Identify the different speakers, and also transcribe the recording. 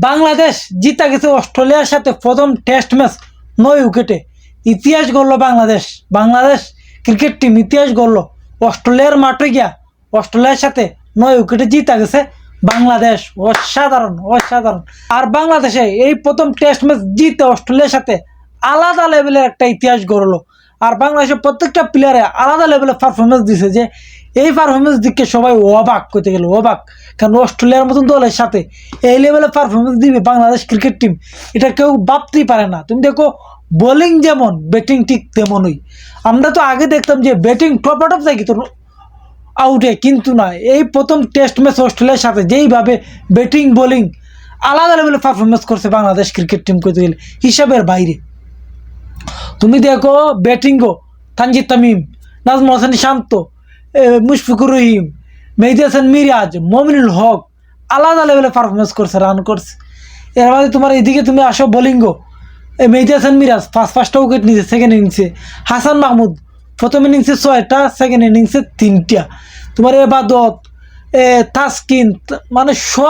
Speaker 1: বাংলাদেশ জিতা গেছে অস্ট্রেলিয়ার সাথে প্রথম টেস্ট ম্যাচ 9 উইকেটে। ইতিহাস গড়ল বাংলাদেশ। বাংলাদেশ ক্রিকেট টিম ইতিহাস গড়ল। অস্ট্রেলিয়ার মাঠে গিয়া অস্ট্রেলিয়ার সাথে 9 উইকেটে জিতা গেছে বাংলাদেশ। অসাধারণ অসাধারণ। আর বাংলাদেশে এই প্রথম টেস্ট ম্যাচ জিতে অস্ট্রেলিয়ার সাথে আলাদা লেভেলের একটা ইতিহাস গড়লো। আর বাংলাদেশের প্রত্যেকটা প্লেয়ারে আলাদা লেভেলের পারফরমেন্স দিছে, যে এই পারফরমেন্স দিকে সবাই অবাক করতে গেল, অবাক। কারণ অস্ট্রেলিয়ার মতন দলের সাথে এই লেভেলের পারফরমেন্স দিবে বাংলাদেশ ক্রিকেট টিম, এটা কেউ ভাবতেই পারে না। তুমি দেখো বোলিং যেমন, ব্যাটিং ঠিক তেমনই। আমরা তো আগে দেখতাম যে ব্যাটিং টপ অফ যায় কিন্তু আউটে, কিন্তু না, এই প্রথম টেস্ট ম্যাচ অস্ট্রেলিয়ার সাথে যেইভাবে ব্যাটিং বোলিং আলাদা লেভেলের পারফরমেন্স করছে বাংলাদেশ ক্রিকেট টিম করতে গেলে হিসাবের বাইরে। তুমি দেখো ব্যাটিংও তানজিদ তামিম, নাজমুল হাসান শান্ত, মুশফিকুর রহিম, মেহেদী হাসান মিরাজ, মমিনুল হক আলাদা লেভেলে পারফরমেন্স করছে, রান করছে। এর মধ্যে তোমার এইদিকে তুমি আসো বোলিংও, মেহেদী হাসান মিরাজ পাঁচটা উইকেট নিয়েছে সেকেন্ড ইনিংসে। হাসান মাহমুদ প্রথম ইনিংসে 6টা, সেকেন্ড ইনিংসে 3টা। তোমার এবাদত, তাসকিন, মানে সব